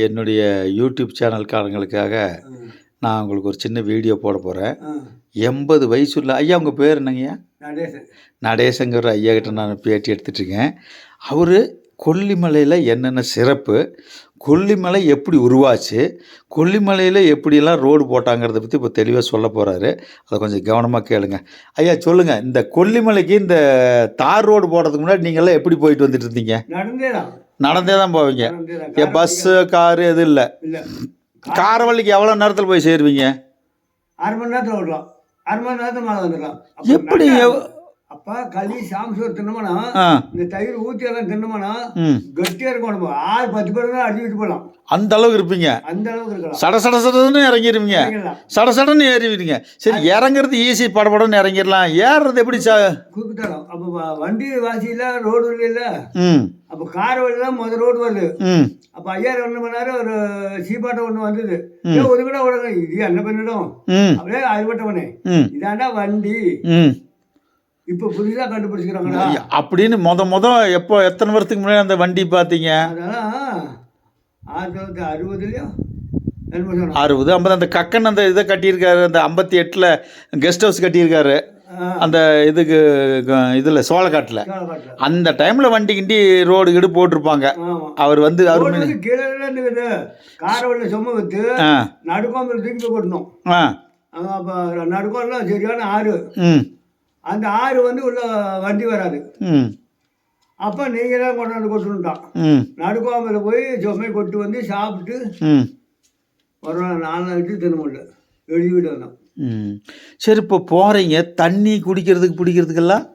என்னுடைய யூடியூப் சேனல்காரங்களுக்காக நான் உங்களுக்கு ஒரு சின்ன வீடியோ போட போகிறேன். 80 வயசுள்ள ஐயா, உங்கள் பேர் என்னங்கய்யா? நடேசங்கிற ஐயா கிட்ட நான் பேட்டி எடுத்துட்ருக்கேன். அவர் கொல்லிமலையில் என்னென்ன சிறப்பு, கொல்லிமலை எப்படி உருவாச்சு, கொல்லிமலையில் எப்படியெல்லாம் ரோடு போட்டாங்கிறத பற்றி இப்போ தெளிவாக சொல்ல போகிறாரு. அதை கொஞ்சம் கவனமாக கேளுங்க. ஐயா சொல்லுங்கள், இந்த கொல்லிமலைக்கு இந்த தார் ரோடு போடுறதுக்கு முன்னாடி நீங்கள்லாம் எப்படி போயிட்டு வந்துட்டு இருந்தீங்க? நடந்தே தான் போவீங்க? பஸ்ஸு காரு எதுவும் இல்லை? காரவள்ளிக்கு எவ்வளோ நேரத்தில் போய் சேருவீங்க? 1/2 மணி நேரத்தில் விடலாம், 1/2 மணி நேரத்தில் மேலே வந்துடலாம். எப்படி? அப்போ களி சாம்சோர் தின்னோம்னா, இந்த தயிர் ஊற்றி எல்லாம் தின்னோம்னா கட்டியாக இருக்கும். 6-10 பேர் தான் அடிச்சுட்டு போகலாம். அந்த அளவுக்கு இருப்பீங்க? அந்த அளவுக்கு இருக்கலாம். சடன்னு இறங்கிடுவீங்க, சடன்னு ஏறிடுவீங்க. சரி, இறங்குறது ஈஸி, படப்படன்னு இறங்கிடலாம். ஏறுறது எப்படி? குறுக்குத்தரம். அப்போ வண்டி வாசியில் ரோடு இல்லை. அப்போ கார் வழிலாம் முதல் ரோடு வருது. அப்போ ஐயா என்ன பண்ணாரு, ஒரு சீப்பாட்டை ஒன்று வந்தது. ஒரு கூட விடுங்க, இது என்ன பண்ணிடும் அப்படியே அறுபட்டவனே, இதாண்டா வண்டி, இப்போ புதுசாக கண்டுபிடிச்சிக்கிறாங்களா அப்படின்னு எப்போ எத்தனை வருஷத்துக்கு முன்னாடி அந்த வண்டி பார்த்தீங்க? அதெல்லாம் 1960 60 50. அந்த கக்கன் அந்த இதை கட்டியிருக்காரு, அந்த 58 கெஸ்ட் ஹவுஸ் கட்டியிருக்காரு அந்த இதுக்கு இதில் சோளக்காட்டில். அந்த டைமில் வண்டி கிண்டி ரோடு கீடு போட்டிருப்பாங்க. அவர் வந்து கீழே காரவழியில் சும்மா வச்சு நடுக்கோம்பல் தூக்கி போய் கொட்டணும். அப்போ நடுக்கோம்லாம் சரியான ஆறு, அந்த ஆறு வந்து உள்ள வண்டி வராது. அப்போ நீங்கள் தான் கொண்டாந்து கொட்டுட்டான். நடுக்கோமையில் போய் சும்மை கொட்டு வந்து சாப்பிட்டு ஒரு 4 நாளைக்கு தின முடியல, எழுதிவிட்டு வந்தோம். சரி, இப்போ போகிறீங்க, தண்ணி பிடிக்கிறதுக்கெல்லாம்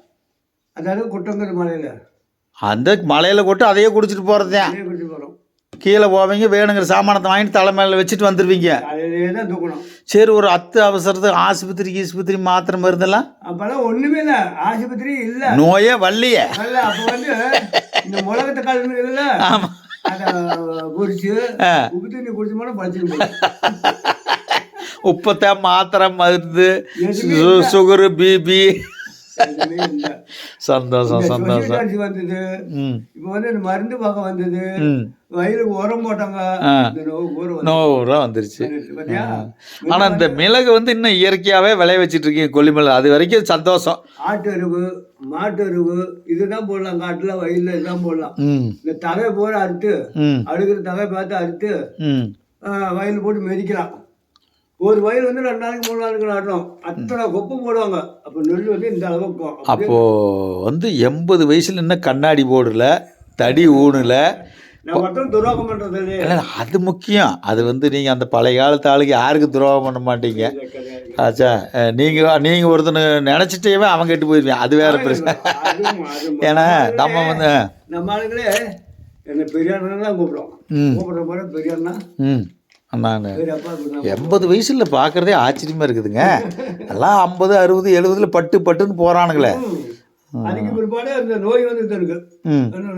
அதாவது குட்டங்கிற மலையில், அந்த மலையில் கொட்டு அதையே குடிச்சிட்டு போகிறதே. குடிச்சிட்டு போகிறோம். கீழே போவீங்க, வேணுங்கிற சாமானத்தை வாங்கிட்டு தலை மேலே வச்சுட்டு வந்துடுவீங்க. அதிலே தான் தூக்கணும். சரி, ஒரு அவசரத்துக்கு ஆஸ்பத்திரி மாத்திரை மருந்தெல்லாம் அப்போல்லாம் ஒன்றுமே இல்லை, ஆஸ்பத்திரி இல்லை, நோயே வள்ளியே இல்லை. அப்போ வந்து இந்த முளகத்தை கலந்து இல்லை, ஆமாம், அதை பொரிச்சு உப்பு தண்ணி குடிச்சோம்னா பழச்சிட்டு உப்பத்தை மாத்திரை மருந்து சுகரு பிபி சந்தோஷம் வந்தது. இப்போ வந்து இந்த மருந்து பார்க்க வந்தது, வயலுக்கு உரம் போட்டாங்க, நோவுரா வந்துருச்சு. ஆனா இந்த மிளகு வந்து இன்னும் இயற்கையாவே விளைய வச்சிட்டு இருக்கீங்க கொல்லிமலை, அது வரைக்கும் சந்தோஷம். ஆட்டு எருவு, மாட்டு எருவு இதுதான் போடலாம், காட்டுல வயல்ல இதுதான் போடலாம். இந்த தகை போற அறுத்து, அடுக்கிற தகை பார்த்து அறுத்து வயல் போட்டு மெதிக்கலாம். ஒரு வயல் வந்து 2 நாளைக்கு 3 நாளைக்கு நாட்டணும், அத்தனை கொப்பம் போடுவாங்க. அப்போ நெல் வந்து இந்த அளவுக்கு. அப்போ வந்து 80 வயசுல இன்னும் கண்ணாடி போடல, தடி ஊனல, நான் மட்டும் துரோகம் பண்ணுறது இல்லை, அது முக்கியம். அது வந்து நீங்கள் அந்த பழைய காலத்து ஆளுக்கு யாருக்கு துரோகம் பண்ண மாட்டீங்க. ஆச்சா, நீங்கள் ஒருத்தனை நினச்சிட்டே அவன் கெட்டு போயிருவேன், அது வேற பிரச்சனை. ஏன்னா நம்ம ஆளுங்களே என்ன பெரியாண்ணா தான் கூப்பிடுற மாதிரி பெரியாண்ணா. நான் 80 வயசுல பார்க்குறதே ஆச்சரியமாக இருக்குதுங்க. எல்லாம் 50 60 70 பட்டுன்னு போகிறானுங்களே. அதுக்கு பிற்பாடு அந்த நோய் வந்து இருக்கு,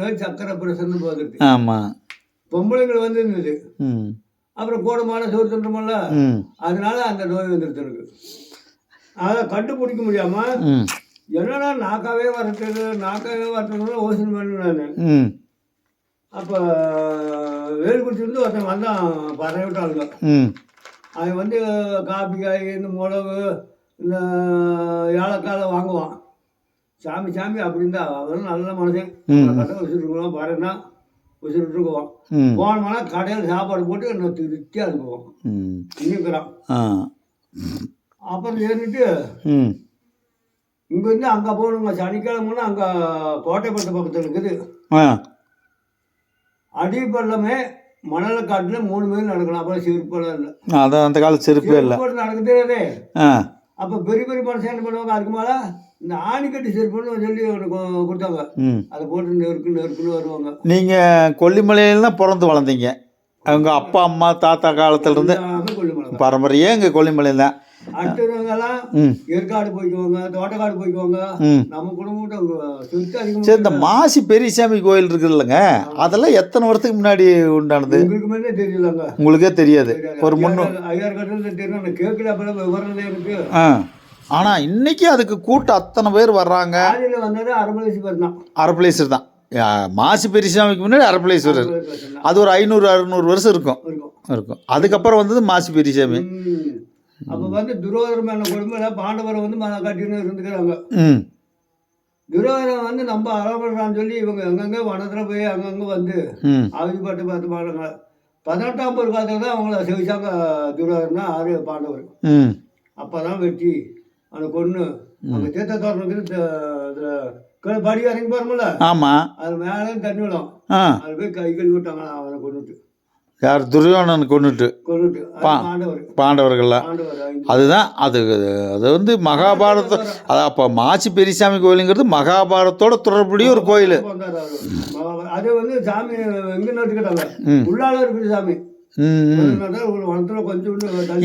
நோய் சக்கரை பிரசன்னு பார்த்துருக்கு. ஆமாம், பொம்பளைங்கள் வந்து இருந்தது. அப்புறம் கூடமான சோறு தின்றோம்ல, அதனால அந்த நோய் வந்துருக்கு எனக்கு. அதை கண்டுபிடிக்க முடியாம என்னன்னா நாக்காவே வரட்டுன்னு யோசனை பண்ணேன் நான். அப்போ வேலுக்குறிச்சி வந்து ஒருத்தன் வந்தான், பறவை விட்டாளுங்க. அவன் வந்து காப்பி காய், இந்த மிளகு, இந்த ஏலக்காய் வாங்குவான். சாமி அப்படின்னு அவரும் நல்ல மனுஷன், கட்ட வச்சுருக்குவோம், பறவைனா வச்சுருக்குவோம். போனோம்னா கடையில் சாப்பாடு போட்டு என்ன திருப்தியாக இருக்குவோம். இன்னிக்கிறான். அப்புறம் ஏறிட்டு இங்கேருந்து அங்கே போகணுங்க. சனிக்கிழமைன்னா அங்கே கோட்டைப்பட்ட பக்கத்தில் இருக்குது. அடிப்பள்ளமே மணலை காட்டில் 3 மைல் நடக்கலாம். அப்புறம் செருப்பெல்லாம் இல்லை, அதான் அந்த காலத்து செருப்பே இல்லை, நடக்குதே. அப்போ பெரிய மனுஷன் என்ன பண்ணுவாங்க, அதுக்கு மேலே இந்த ஆணிக்கட்டி செருப்புன்னு சொல்லி கொடுத்தாங்க. அதை போட்டு நெருக்குன்னு வருவாங்க. நீங்கள் கொல்லிமலையில் தான் பிறந்து வளர்ந்தீங்க? அவங்க அப்பா அம்மா தாத்தா காலத்துலேருந்து பரம்பரையே இங்கே கொல்லிமலையில் தான். அடுத்தவங்கெல்லாம் ஏற்காடு போய்க்குவாங்க, தோட்டக்காடு போய்க்குவாங்க. நம்ம குடும்பம் சுற்றி அதிகமாக. சரி, இந்த மாசி பெரியசாமி கோயில் இருக்குது இல்லைங்க, அதெல்லாம் எத்தனை வருஷத்துக்கு முன்னாடி உண்டானது? உங்களுக்கு முன்னே தெரியலங்க. உங்களுக்கே தெரியாது? ஒரு 300 கட்டத்தில் தெரியும், கேட்கல. அப்போ விவரம் இருக்கு. ஆனால் இன்னைக்கு அதுக்கு கூட்டம் அத்தனை பேர் வர்றாங்க. வந்தது அரபலேஸ்வர் தான். அரபலேஸ்வர் தான். மாசி பெரியசாமிக்கு முன்னாடி அரப்பளீஸ்வரர். அது ஒரு 500-600 வருஷம் இருக்கும். இருக்கும். அதுக்கப்புறம் வந்தது மாசி பெரியசாமி. அப்போ வந்து துரோதரம் என்ன கொடுமையில பாண்டவரை வந்து கட்டின்னு இருந்துக்கிறாங்க. துரோதரம் வந்து நம்ம அறப்படுறான்னு சொல்லி இவங்க எங்கெங்கே வனத்தில் போய் அங்கங்கே வந்து அவதிப்பட்டு பார்த்து பாடுங்க. 18ஆம் காலத்தில் தான் அவங்கள செவிச்சாங்க துரோதரம்னா 6 பாண்டவர். அப்போ தான் வெட்டி அவனை கொன்று அங்கே தீர்த்த தோட்டத்துக்கு படி இறங்கி போகிறோம்ல. ஆமாம். அது மேலே தண்ணி விடும். அது போய் கை கழுவி விட்டாங்க அவனை கொண்டுட்டு. யார்? துரியோதனன் கொண்டுட்டு பாண்டவர்கள்லாம். அதுதான் அது வந்து மகாபாரத. அது அப்போ மாசி பெரியசாமி கோயிலுங்கிறது மகாபாரதத்தோட தொடர்புடைய ஒரு கோயில். அது வந்து சாமி எங்கே நட்டுக்கிட்டாங்க, உள்ளால இருக்குது சாமி.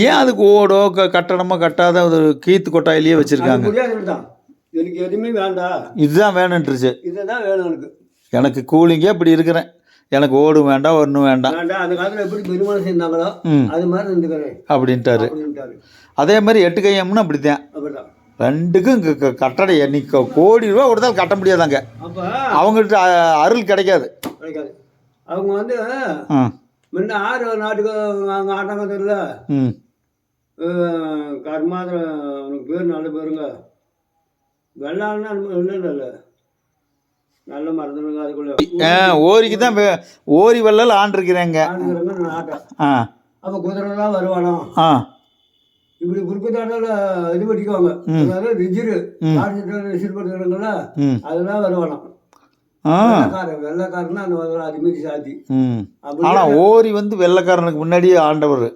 ஏன் அதுக்கு ஓடோ கட்டணமோ கட்டாத ஒரு கீத்து கொட்டாயிலேயே வச்சிருக்காங்க? எனக்கு எதுவுமே வேண்டாம், இதுதான் வேணுன்ட்டுருச்சு. இதுதான் வேணும் எனக்கு. எனக்கு கூலிங்கே இப்படி இருக்கிறேன், எனக்கு ஓடு வேண்டாம் ஒன்றும் வேண்டாம். அந்த காலத்தில் எப்படி பெருமாள் செஞ்சாங்களோ அது மாதிரி இருந்துக்கிறேன் அப்படின்ட்டாரு. அதே மாதிரி 8 கையம்னு அப்படித்தான். ரெண்டுக்கும் கட்டடை நீ கோடி ரூபா கொடுத்தாலும் கட்ட முடியாதாங்க. அப்போ அவங்ககிட்ட அருள் கிடைக்காது. அவங்க வந்து முன்ன 6 நாட்டுக்கு அங்கே ஆட்டாங்க தெரியல. கர்மாதிர அவனுக்கு பேர் நல்ல பேருங்க, வெள்ளாள்னா இல்லை நல்ல மறந்துடுங்க. அதுக்குள்ள ஓரிக்கு தான் ஓரி வெள்ளல் ஆண்டிருக்கிறேங்க. அப்போ குதிரை தான் வருவானோ. இப்படி குறுக்குத்தாட்டில் இது பண்ணிக்குவாங்க, அதாவது ரிஜிரு ரிசிற்படுத்துறாங்கள அதெல்லாம் வருவானோ. வெள்ளைக்காரன்னா அந்த அது மீறி சாத்தி. ஆனால் ஓரி வந்து வெள்ளைக்காரனுக்கு முன்னாடியே ஆண்டவர்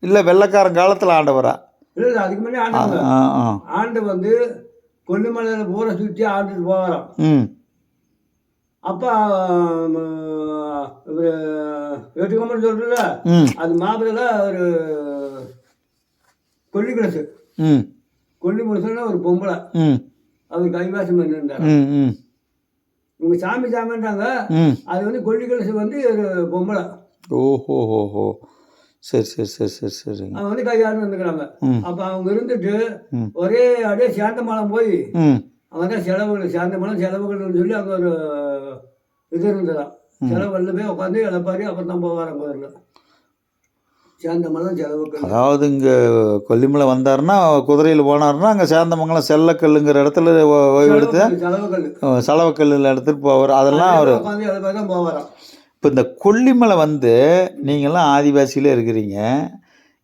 இல்லை, வெள்ளைக்காரன் காலத்தில் ஆண்டவரா? இல்லை, அதுக்கு முன்னாடி ஆண்டவர். ஆண்டு வந்து கொல்லிமலையில் பூரை சுற்றி ஆண்டுட்டு போகிறான். அப்போ இவர் 8 கம்பெனி சொல்கிறல, அது மாப்பிள்ள ஒரு கொல்லி கிளசு. கொல்லி முழுசுன்னா ஒரு பொம்பளை, அவர் கைவாசம் பண்ணியிருந்தார். இவங்க சாமின்றாங்க, அது வந்து கொல்லி கிளசு வந்து ஒரு பொம்பளை. ஓஹோ, சரி சரி சரி சரி சரி. அவங்க வந்து கையாண்டு வந்துக்கிறாங்க. அப்போ அவங்க இருந்துட்டு ஒரே அப்படியே சேந்தமலம் போய் அவங்க தான் செலவுகள், சேந்தமலம் செலவுகள்னு சொல்லி அங்கே ஒரு இது இருந்ததான். செலவுகளில் போய் உட்காந்து இழப்பாரி அப்புறம் தான் போவார் கோயிலில். சேந்தமலம் செலவுகள். அதாவது இங்கே கொல்லிமலை வந்தாருன்னா குதிரையில் போனாருன்னா அங்கே சேந்தமங்கலம் செல்லக்கல்லுங்கிற இடத்துல எடுத்து செலவுக்கல்லில் எடுத்துகிட்டு போவார். அதெல்லாம் அவர் உட்காந்து இழப்பாரி தான் போவாராம். இப்போ இந்த கொல்லிமலை வந்து நீங்கள்லாம் ஆதிவாசியிலே இருக்கிறீங்க,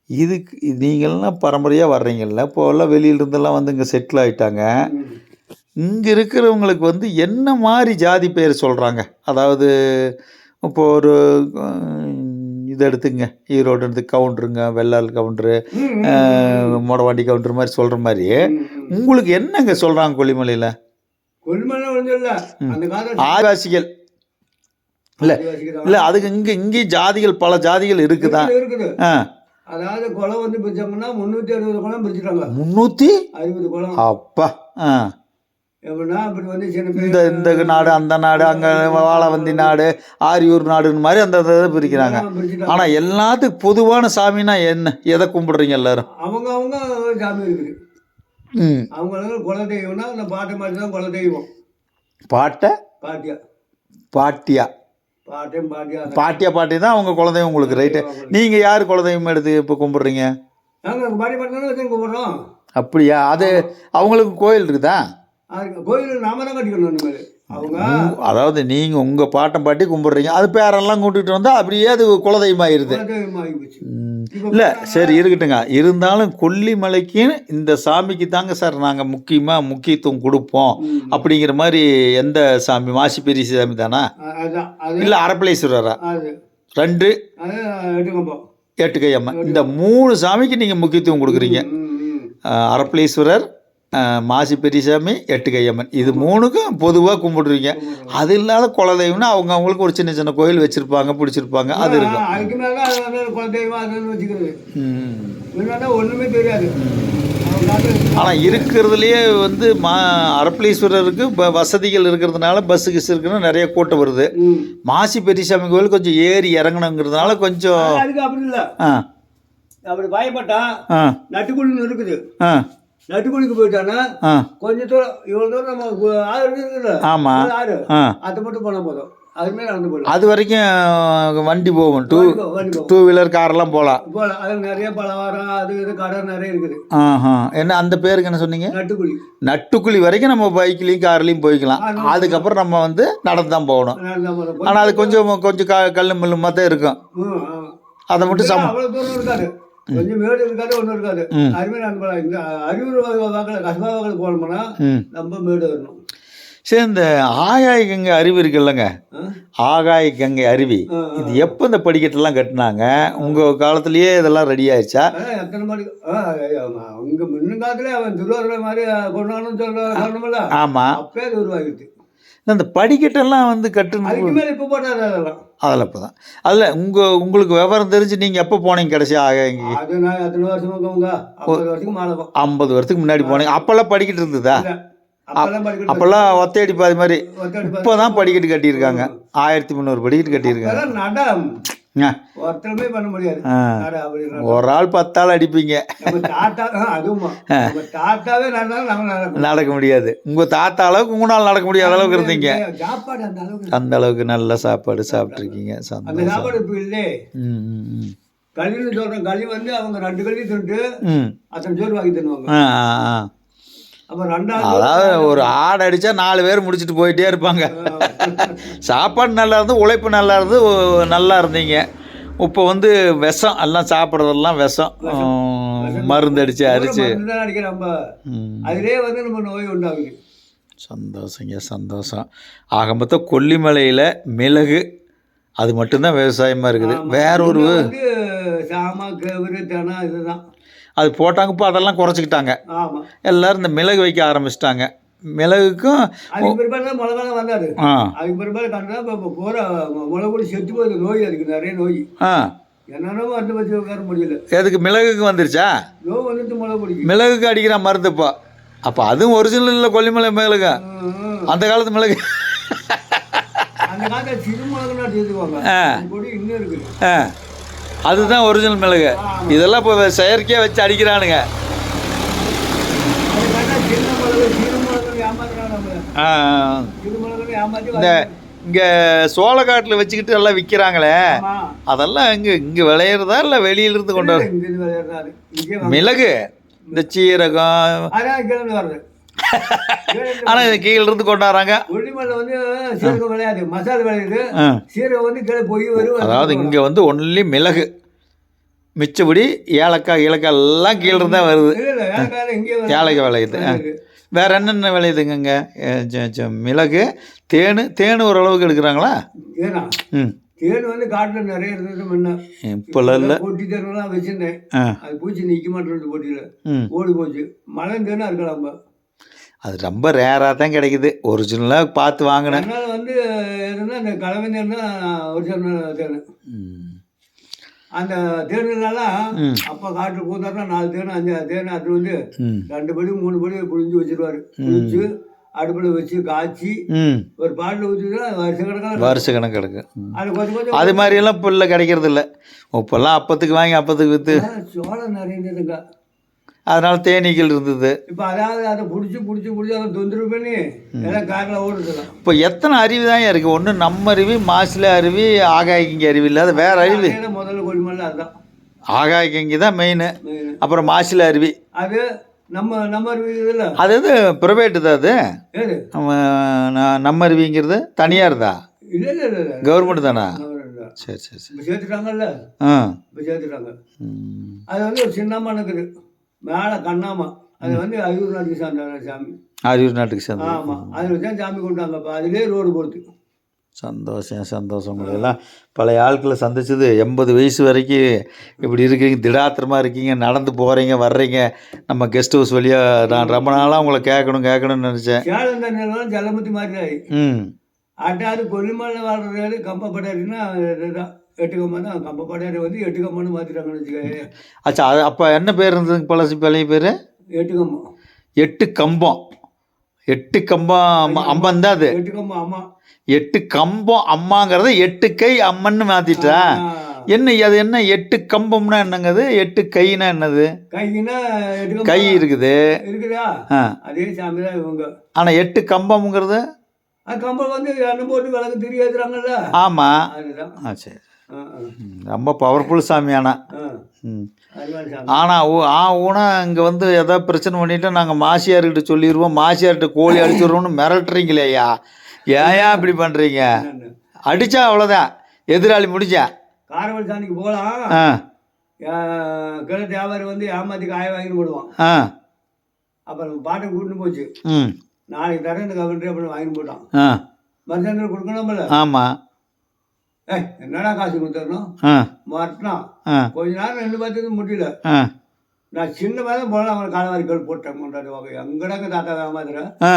இதுக்கு நீங்கள்லாம் பரம்பரையாக வர்றீங்கல்ல, இப்போல்லாம் வெளியிலிருந்தெல்லாம் வந்து இங்கே செட்டில் ஆகிட்டாங்க. இங்கே இருக்கிறவங்களுக்கு வந்து என்ன மாதிரி ஜாதி பேர் சொல்கிறாங்க? அதாவது இப்போது ஒரு இதை எடுத்துங்க, ஈரோடு எடுத்து கவுண்டருங்க, வெள்ளால் கவுண்டரு, மொடவாண்டி கவுண்டர் மாதிரி சொல்கிற மாதிரி உங்களுக்கு என்னங்க சொல்கிறாங்க கொல்லிமலையில்? ஆதிவாசிகள் இல்லை, அதுக்கு இங்கேயும் ஜாதிகள் பல ஜாதிகள் இருக்குதான். அதாவது குளம் வந்து பிரிச்சோம்னா 360 குளம் பிரிச்சுட்டாங்க. 360 குளம். அப்பா. எப்படின்னா அப்படி வந்து சின்ன இந்த நாடு அந்த நாடு, அங்கே வாழவந்தி நாடு, ஆரியூர் நாடுன்னு மாதிரி அந்த இதை பிரிக்கிறாங்க. ஆனால் எல்லாத்துக்கும் பொதுவான சாமின்னா என்ன, எதை கும்பிடுறீங்க எல்லாரும்? அவங்க சாமி இருக்குது. அவங்களுக்கு குலதெய்வம்னா அந்த பாட்டை மாதிரி தான் குலதெய்வம். பாட்டியா பாட்டி தான் அவங்க குலதெய்வம் உங்களுக்கு. ரைட்டு. நீங்கள் யார் குலதெய்வம் எடுத்து இப்போ கும்பிட்றீங்க? கும்பிட்றோம். அப்படியா? அது அவங்களுக்கு கோயில் இருக்குதா? கோயில் நாம தான் கட்டிக்கணும். அவங்க அதாவது நீங்கள் உங்கள் பாட்டி கும்பிட்றீங்க, அது பேரெல்லாம் கூட்டிகிட்டு வந்தால் அப்படியே அது குலதெய்வம் ஆயிடுது. இல்லை சரி இருக்கட்டுங்க. இருந்தாலும் கொல்லிமலைக்கு இந்த சாமிக்கு தாங்க சார் நாங்கள் முக்கியத்துவம் கொடுப்போம் அப்படிங்கிற மாதிரி எந்த சாமி? மாசி பெரிய சாமி தானா இல்லை அரப்பளீஸ்வரரா? 2 8 கையம்மன். இந்த 3 சாமிக்கு நீங்கள் முக்கியத்துவம் கொடுக்குறீங்க. அரப்பளீஸ்வரர், மாசி பெரியசாமி, 8 கையம்மன், இது 3க்கும் பொதுவாக கும்பிடுறீங்க. அது இல்லாத குலதெய்வம்னா அவங்களுக்கு ஒரு சின்ன சின்ன கோயில் வச்சுருப்பாங்க, பிடிச்சிருப்பாங்க, அது இருக்கும். அதுக்கு மேலே குலதெய்வம் அதுன்னு வச்சுக்கிறது ஒன்றுமே தெரியாது. ஆனால் இருக்கிறதுலையே வந்து அரப்பளீஸ்வரருக்கு வசதிகள் இருக்கிறதுனால பஸ்ஸு கிஸ் இருக்குன்னு நிறைய கூட்டம் வருது. மாசி பெரியசாமி கோயில் கொஞ்சம் ஏறி இறங்கணுங்கிறதுனால கொஞ்சம் அதுக்கு அப்படி இல்லை. அப்படி பயப்பட்டா நட்டுக்குள்ள இருக்குது. நட்டுக்குழிக்கு போயிட்டானா ஆ கொஞ்சம் தூரம் இவ்வளோ தூரம் நம்ம ஆறு இருக்குல்ல ஆமாம் ஆறு ஆ அதை மட்டும் போனால் போதும் அதுமாரி நடந்து போகலாம் அது வரைக்கும் வண்டி போகும் வண்டி போகும் 2 வீலர் காரெல்லாம் போகலாம். போகலாம் அது நிறைய பலகாரம் அது இது கடை நிறைய இருக்குது. ஆஹா என்ன அந்த பேருக்கு என்ன சொன்னீங்க? நட்டுக்குழி. நட்டுக்குழி வரைக்கும் நம்ம பைக்லேயும் கார்லேயும் போய்க்கலாம். அதுக்கப்புறம் நம்ம வந்து நடந்து தான் போகணும். ஆனால் அது கொஞ்சம் கொஞ்சம் கல் மில்லுமா தான் இருக்கும். அதை மட்டும் அவ்வளோ தூரம் இருக்காது, கொஞ்சம் மேடு இருக்காது, ஒன்றும் இருக்காது. அதுமாதிரி நம்ம இந்த அறிவுரை வாக்கில் கசபா வாக்கில் போனோம்னா நம்ம மேடு வரணும். சரி, இந்த ஆகாய கங்கை அருவி இருக்குல்லங்க, ஆகாய கங்கை அருவி இது எப்போ இந்த படிக்கட்டெல்லாம் கட்டினாங்க? உங்கள் காலத்துலேயே இதெல்லாம் ரெடி ஆயிடுச்சா? எத்தனை மணி இங்கே முன்ன காலத்துல அவன் திருவாரூர் மாதிரி கொண்டாடணும்னு சொல்லணும்ல. ஆமாம், அப்பே அது உருவாகிடுது. இந்த படிக்கட்டெல்லாம் வந்து கட்டுறது அதுக்கு மேலே இப்போ போட்டாரு அதெல்லாம். அதில் இப்போ தான் அதில் உங்களுக்கு விவரம் தெரிஞ்சு நீங்கள் எப்போ போனீங்க கடைசி ஆகாயங்கி? அது நான் எத்தனை வருஷம் உங்க 50 வருஷத்துக்கு மேலே 50 வருஷத்துக்கு முன்னாடி போனீங்க. அப்போல்லாம் படிக்கட்டு இருந்ததா? அப்போல்லாம் ஒத்தையடி பாதி மாதிரி. இப்போ தான் படிக்கட்டு கட்டியிருக்காங்க. 1300 படிக்கட்டு கட்டியிருக்காங்க. ஒருத்தருமே பண்ண முடியாது. ஒரு ஆள் 10 ஆள் அடிப்பீங்க. தாத்தாவே நடக்க முடியாது. உங்கள் தாத்தா அளவுக்கு உங்களால் நடக்க முடியாத அளவுக்கு இருந்தீங்க. சாப்பாடு அந்த அளவுக்கு நல்ல சாப்பாடு சாப்பிட்ருக்கீங்க. அந்த சாப்பாடு இப்போ இல்லை. களின்னு சொல்கிறேன், களி வந்து அவங்க 2 களி தின்ட்டு அத்தனை சோறு வாங்கி தருவாங்க. அதாவது ஒரு ஆடு அடித்தா 4 பேர் முடிச்சுட்டு போயிட்டே இருப்பாங்க. சாப்பாடு நல்லா இருந்து, உழைப்பு நல்லா இருந்து, நல்லா இருந்தீங்க. இப்போ வந்து விஷம், எல்லாம் சாப்பிட்றதெல்லாம் விஷம், மருந்து அடித்து அதிலே வந்து நம்ம நோய் உண்டாகுது. சந்தோஷங்க, சந்தோஷம். ஆக மொத்தம் கொல்லிமலையில் மிளகு அது மட்டும்தான் விவசாயமாக இருக்குது. வேற ஒரு சாமா கேவுரு தெனா இதுதான் அது போட்டாங்க. இப்போ அதெல்லாம் குறைச்சிக்கிட்டாங்க. எல்லோரும் இந்த மிளகு வைக்க ஆரம்பிச்சிட்டாங்க. மிளகுக்கும் அதுக்கு பிற்பாடு மிளகாலாம் வந்தாது. அதுக்கு பிற்பாடு கண்டா இப்போ போகிற மிளகு செத்து போகுது. நோய் அதுக்கு நிறைய நோய். என்னென்னோ மருந்து வச்சு உட்கார முடியல. எதுக்கு மிளகுக்கு வந்துருச்சா? நோய் வந்துட்டு மிளகு பிடிக்கும். மிளகுக்கு அடிக்கிற மருந்து இப்போ. அப்போ அதுவும் ஒரிஜினல் இல்லை கொல்லிமலை மிளகு. அந்த காலத்து மிளகு அந்த காலத்தில் சிறு மிளகுலாம் சேர்த்துக்குவாங்க. இன்னும் இருக்குது. அதுதான் ஒரிஜினல் மிளகு. இதெல்லாம் இப்போ செயற்கையாக வச்சு அடிக்கிறானுங்க. இந்த இங்கே சோளக்காட்டில் வச்சுக்கிட்டு எல்லாம் விற்கிறாங்களே, அதெல்லாம் இங்கே விளையிறதா இல்லை வெளியிலிருந்து கொண்டு வர மிளகு? இந்த சீரகம் ஆனால் இது கீழிருந்து கொண்டாடுறாங்க. கொல்லிமலையில் வந்து சீரகம் விளையாது, மசாலா விளையுது. சீரகம் வந்து கீழே போய் வரும். அதாவது இங்கே வந்து ஒன்லி மிளகு, மிச்சபடி ஏலக்காய் எல்லாம் கீழே தான் வருது. ஏலக்காய் விளையுது. வேறு என்னென்ன விளையுதுங்க இங்கே? மிளகு, தேன் ஓரளவுக்கு எடுக்கிறாங்களா? தேன் வந்து காட்டில் நிறைய இருந்தது முன்ன. இப்போல்லாம் இல்லை. பொட்டி தேனெல்லாம் வச்சுருந்தேன். அது பூச்சி நிற்க மாட்டேன். போட்டியில் ஓடி போச்சு. மழை தேனாக இருக்கலாம். அது ரொம்ப ரேராக தான் கிடைக்குது. ஒரிஜினலாக பார்த்து வாங்கினேன். அதனால் வந்து எதுனா இந்த கலவை தேன் தான் ஒரிஜினல் தேன். அந்த தேனெல்லாம் அப்போ காட்டில் பூந்தாருன்னா 4 தேன் 5 தேன் அது வந்து 2 படி 3 படி புழிஞ்சு வச்சிருவாரு. புழிஞ்சு அடுப்பில் வச்சு காய்ச்சி ஒரு பாட்டில் ஊற்றினா வருஷ கணக்கு கிடக்கு. அது கொஞ்சம் கொஞ்சம் அது மாதிரியெல்லாம் இப்போ இல்லை, கிடைக்கிறது இல்லை. இப்போல்லாம் அப்பத்துக்கு வாங்கி அப்பத்துக்கு விற்று சோளம் நிறைய இருந்ததுங்க. அதனால தேனீக்கள் இருந்தது. இப்போ அதாவது அதை பிடிச்சி அதை தொந்தரவு பண்ணி எல்லாம் காரில் ஓடுதுலாம். இப்போ எத்தனை அருவி தான் இருக்குது? ஒன்று நம்ம அருவி, மாசில அருவி, ஆகாயக்கங்கி அருவி இல்லாத வேற அருவி? முதல்ல கொல்லிமலை அதுதான். ஆகாயக்கங்கி தான் மெயின். அப்புறம் மாசில அருவி அது நம்ம அருவி இல்லை. அது எது பிரைவேட்டு தான்? அது நம்ம அருவிங்கிறது தனியார் தான்? இல்லை இல்லை இல்லை இல்லை, கவர்மெண்ட் தானா? சரி சரி சரி. இப்போ சேர்த்துட்டாங்கல்ல. இப்போ சேர்த்துட்டாங்க. அது வந்து ஒரு சின்னமாக இருக்குது மேலே கண்ணாமா. அது வந்து அரியூர் நாட்டுக்கு சேர்ந்த சாமி. அரியூர் நாட்டுக்கு சேர்ந்த. ஆமாம், அதில் தான் சாமி கொண்டாங்கப்பா. அதிலே ரோடு போடுது. சந்தோஷம். உங்களெல்லாம் பழைய ஆட்களை சந்திச்சது. 80 வயசு வரைக்கும் இப்படி இருக்கீங்க, திடாத்திரமாக இருக்கீங்க, நடந்து போகிறீங்க வர்றீங்க. நம்ம கெஸ்ட் ஹவுஸ் வழியாக நான் ரொம்ப நாளாக உங்களை கேட்கணும்னு நினச்சேன். சேலம் தண்ணியெல்லாம் ஜலமுத்தி மாதிரி அட்டாது கொல்லிமலை வாழ்றது கம்பப்படாதுன்னா இதுதான் 8 கம்பம் தான். கம்பப்படாது வந்து 8 கம்பம்னு மாற்றிட்டாங்கன்னு வச்சுக்கோங்க. ஆச்சா, அது அப்போ என்ன பேர் இருந்தது? பழைய பேர் 8 கம்பம். 8 கம்பம். 8 கம்பம் அம்மன் தான் அது. 8 கம்பம் அம்மா. 8 கம்பம் அம்மாங்கிறத 8 கை அம்மன்னு மாற்றிட்டா. என்ன அது என்ன 8 கம்பம்னா என்னங்க அது? 8 கைனா என்னது? கைக்குன்னா கை இருக்குது. இருக்குதா? ஆ. அதே சாமி தான் இவங்க. ஆனா 8 கம்பம்ங்கிறது? கம்பம் வந்து எண்ணெய் போட்டு விளக்கு திரி ஏத்துறாங்கல்ல, ஆமா. அதுதான். சரி. ஆ, ஆ. ரொம்ப பவர்ஃபுல் சாமி ஆனா. ஆ. ம். அதுதான் சாமி. ஆனா ஊனா இங்க வந்து ஏதாவது பிரச்சனை பண்ணிட்டு நாங்க மாசியார்கிட்ட சொல்லிடுவோம், மாசியார்கிட்ட கோழி அடிச்சிடுவோம்னு மிரட்டுறீங்களேயா? ஏயா இப்படி பண்றீங்க? என்னன்னு? அடிச்சா அவ்வளோதான், எதிராளி முடிஞ்சா. காரவல் சாமிக்கு போகலாம். ஆ. கிழ வியாபாரி வந்து ஏமாத்தி காய வாங்கிட்டு போடுவான். ஆ. அப்புறம் பாட்டை கூட்டின்னு போச்சு. ம். நாளைக்கு தரேன் இந்த கவர்ன்ட்டு அப்படின்னு வாங்கிட்டு போட்டான். ஆ. மருந்தாந்திரம் கொடுக்கணும்ல. ஆமாம். என்னடா காசு கொடுத்துடணும் ஆ. மாட்டினான். ஆ. கொஞ்ச நேரம் 2 பார்த்தது முடியல. ஆ. நான் சின்ன மாதிரி போல அவனை காலவாரிகள் போட்டேன் கொண்டாடி வாங்க எங்கடாங்க தாத்தா ஏமாத்துற. ஆ.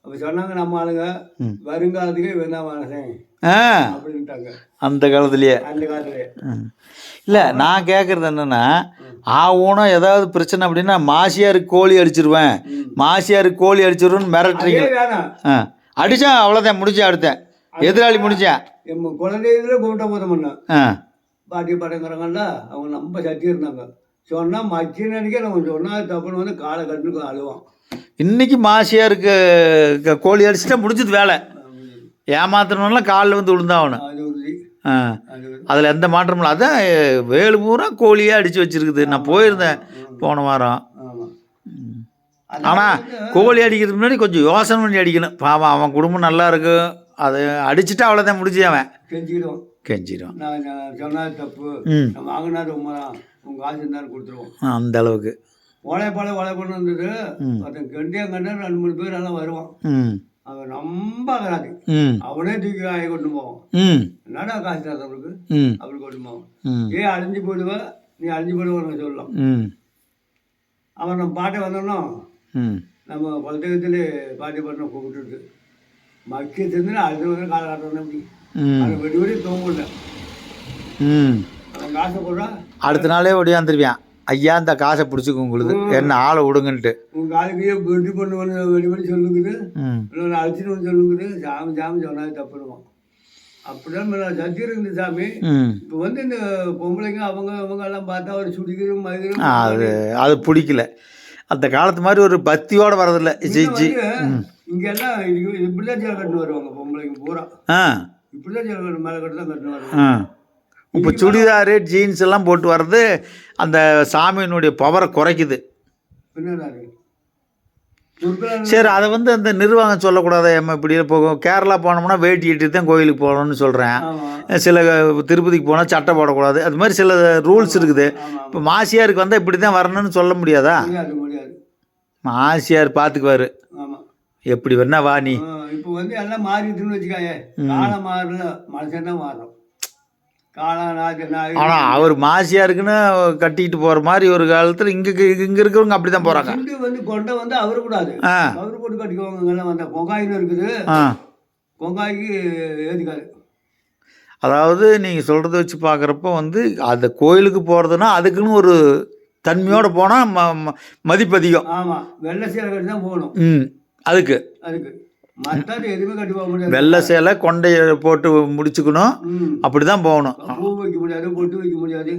அப்போ சொன்னாங்க நம்ம ஆளுங்க ம். வருங்காலத்துக்கே வேணா மனசேன் ஆ. அப்படின்ட்டாங்க அந்த காலத்துலேயே. அந்த காலத்துலேயே. இல்லை, நான் கேட்குறது என்னென்னா, ஊனம் ஏதாவது பிரச்சனை அப்படின்னா மாசியாருக்கு கோழி அடிச்சிருவேன், மாசியாருக்கு கோழி அடிச்சிருவேன்னு மிரட்டுறீங்க. அதே வேணாம். ஆ. அடித்தா அவ்வளோதான், முடிஞ்சா அடுத்தேன், எதிராளி முடிஞ்சா. என் குழந்தையில கூப்பிட்ட போத முன்ன ஆ. பாட்டி படங்கிறாங்கல்ல, அவங்க ரொம்ப சட்டி இருந்தாங்க. சொன்னால் மச்சின்னு நினைக்க நம்ம சொன்னால் தப்புன்னு வந்து காலை கட்டுக்கு அழுவான். இன்னைக்கு மாசியாருக்கு கோழி அடிச்சுட்டா முடிஞ்சது வேலை. ஏமாத்தணும்லாம் காலில் வந்து விழுந்தாகணும். அது உறுதி. ஆ. அதில் எந்த மாற்றமும் இல்லை. அதான் வேலு பூரா கோழியே அடித்து வச்சிருக்குது. நான் போயிருந்தேன் போன வாரம். ஆமாம். ஆனால் கோழி அடிக்கிறதுக்கு முன்னாடி கொஞ்சம் யோசனை பண்ணி அடிக்கணும். பாவம், அவன் குடும்பம் நல்லா இருக்கும். அதை அடிச்சுட்டா அவ்வளோதான், முடிஞ்சு அவன் கெஞ்சிடும். கெஞ்சிடும். நான் சொன்னது தப்பு, ம். நான் வாங்கினது உண்மைதான், உங்கள் காசு இருந்தாலும் கொடுத்துருவோம். அந்த அளவுக்கு ஓலை பண்ண இருந்தது. ஒருத்தன் கண்டியாக கண்டா 2-3 பேர் எல்லாம் வருவான். ம். அவன் ரொம்ப அகராது. ம். அவனே தூக்கி காய கொண்டு போவான். ம். என்னடா காசு தான் அவனுக்கு ம். அப்படி கொண்டு போவான். ம். அழிஞ்சு போயிடுவ, நீ அழிஞ்சு போயிடுவான்னு சொல்லலாம். ம். அவன் நம்ம பாட்டை வந்தோம்னா ம். நம்ம குலதெய்வத்தில் பாட்டி பண்ண கூப்பிட்டுட்டு மக்கள் தெரிஞ்சு அடுத்த வந்து காலை காட்டுறோம். அப்படி அவன் வெடி வெடி தூங்கல. ம். அவன் காசை போடுறா, அடுத்த நாளே ஒடியாந்துருவான், ஐயா இந்த காசை பிடிச்சிக்க உங்களுக்கு, என்ன ஆளை விடுங்கன்ட்டு. உங்கள் காலுக்கையே வெடி பண்ணு வந்து வெடி வெடி சொல்லுங்குது, ம். இன்னொன்று அழிச்சிட்டு வந்து சொல்லுங்குது. சாமி சாமி சொன்னாது தப்புடுவான். அப்படிதான் சத்தி இருக்குது சாமி. ம். இப்போ வந்து இந்த பொம்பளைங்க அவங்க எல்லாம் பார்த்தா ஒரு சுடிக்கிறோம் மதிக்கிறோம். அது பிடிக்கல. அந்த காலத்து மாதிரி ஒரு பக்தியோடு வரதில்லை. ஜிஜி. இங்கெல்லாம் இப்படிதான் சேலை கட்டுன்னு வருவாங்க பொம்பளைங்க பூரா. ஆ. இப்படிதான் சேலை கட்டு மேலே கட்டு தான் கட்டுன்னு வருவாங்க. ஆ. இப்போ சுடிதாரு ஜீன்ஸ் எல்லாம் போட்டு வர்றது அந்த சாமியினுடைய பவரை குறைக்குது. பின்னாடி சரி, அதை வந்து அந்த நிர்வாகம் சொல்லக்கூடாது. நம்ம இப்படி போகும், கேரளா போனோம்னா வேட்டி கட்டி தான் கோயிலுக்கு போகணும்னு சொல்கிறேன். சில திருப்பதிக்கு போனால் சட்டை போடக்கூடாது, அது மாதிரி சில ரூல்ஸ் இருக்குது. இப்போ மாசியாருக்கு வந்தால் இப்படி தான் வரணும்னு சொல்ல முடியாதா? முடியாது. மாசியார் பார்த்துக்குவார். ஆமாம். எப்படி வேணா வா நீ. இப்போ வந்து எல்லாம் மாறிடுதுன்னு வச்சுக்காயே. காலம் மாறல, மனுஷன் தான் மாறும். ஆனால் அவர் மாசியாருக்குன்னு கட்டிக்கிட்டு போகிற மாதிரி ஒரு காலத்தில் இங்கே இருக்கிறவங்க அப்படி தான் போகிறாங்க. வந்து கொண்டை வந்து அவரு கூடாது, அவரு போட்டு கட்டிக்குவாங்க. வந்த கொங்காயின்னு இருக்குது, கொங்காய்க்கு ஏதுக்காது. அதாவது நீங்கள் சொல்கிறத வச்சு பார்க்குறப்ப வந்து அந்த கோயிலுக்கு போகிறதுனா அதுக்குன்னு ஒரு தன்மையோடு போனால் மதிப்பு அதிகம். ஆமாம், வெள்ளை சேலை கட்டி தான் போகணும். ம். அதுக்கு மற்றது எதுவுமே கட்டி போக முடியாது. வெள்ளை சேலை கொண்டையை போட்டு முடிச்சுக்கணும், அப்படி தான் போகணும். பூ வைக்க முடியாது, பொட்டு வைக்க முடியாது.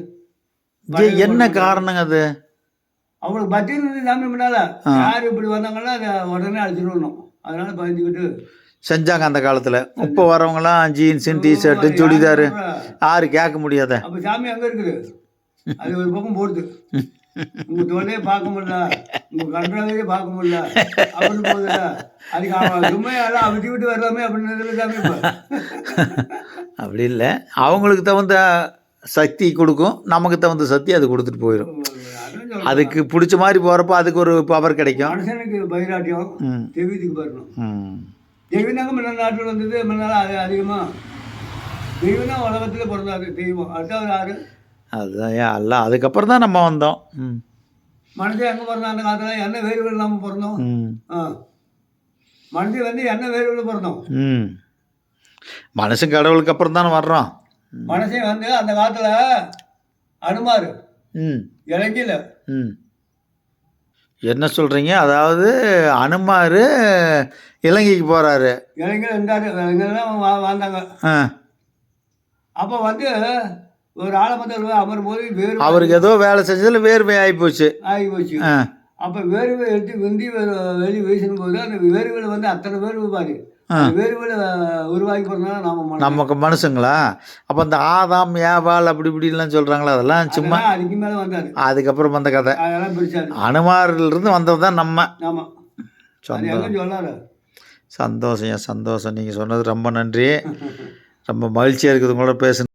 என்ன காரணங்க அது? அவங்களுக்கு பத்தி இருந்தது சாமி முன்னால யார் இப்படி வந்தாங்கன்னா அதை உடனே அழைச்சிடணும். அதனால பயந்துக்கிட்டு செஞ்சாங்க அந்த காலத்தில். இப்போ வரவங்களாம் ஜீன்ஸு டிஷர்ட்டு சுடிதாரு யாரு கேட்க முடியாத. அப்போ சாமி அங்கே இருக்குது, அது ஒரு பக்கம் போடுது. உங்கள் தோலையே பார்க்க முடியல, உங்கள் கன்றாவே பார்க்க முடியல அப்படின்னு போகுதுல்ல, அதுக்கு அவன் சும்மையெல்லாம் அவட்டி விட்டு வரலாமே அப்படின்னு சாமி. இப்போ அப்படி இல்லை, அவங்களுக்கு தகுந்த சக்தி கொடுக்கும், நமக்கு தகுந்த சக்தி அது கொடுத்துட்டு போயிடும். அதுக்கு பிடிச்ச மாதிரி போகிறப்ப அதுக்கு ஒரு பவர் கிடைக்கும். மனுஷனுக்கு பைராட்டியம், தெய்வத்துக்கு வரணும். தெய்வம் தாங்க முன்ன நாட்டில் வந்தது. முன்னால அது அதிகமாக தெய்வம் தான் உலகத்தில் பிறந்தாரு. தெய்வம் அடுத்தவர் யாரு? அதுதான் அல்ல. அதுக்கப்புறம் தான் நம்ம வந்தோம். மனுஷன் எங்கே பிறந்தோம்? அந்த காலத்தில் என்ன வேறு இல்லாமல் பிறந்தோம். மனுஷன் வந்து என்ன வேறு பிறந்தோம். மனுஷன் கடவுளுக்கு அப்புறம் தானே வர்றோம். மனுஷன் வந்து அந்த காலத்தில் அனுமார் இலங்கையில். என்ன சொல்கிறீங்க? அதாவது அனுமார் இலங்கைக்கு போகிறாரு. இலங்கையில் இருந்தார், இலங்கையில் தான் வாழ்ந்தாங்க. அப்போ வந்து ஒரு ஆளை பார்த்து அமரும் போது வேறு அவருக்கு ஏதோ வேலை செஞ்சதில் வேர்வை ஆகிப்போச்சு. ஆகி போச்சு. அப்போ வேர்வை எடுத்து விந்தி வெளியே வீசும் போது அந்த வேர்வையில் வந்து அத்தனை வேர்வை பாரு வேர்வையில் உருவாகி போகிறதுனால நமக்கு மனுஷங்களா? அப்போ இந்த ஆதாம் ஏவாள் அப்படி இப்படிலாம் சொல்கிறாங்களா, அதெல்லாம் சும்மா அதுக்கு மேலே வந்தாரு. அதுக்கப்புறம் வந்த கதை. அதெல்லாம் பிடிச்சாரு. அனுமாரிலிருந்து வந்தது தான் நம்ம. ஆமாம், சந்தோஷம் சொல்லாரு. சந்தோஷம். நீங்கள் சொன்னது ரொம்ப நன்றி. ரொம்ப மகிழ்ச்சியாக இருக்குது உங்களோட பேச.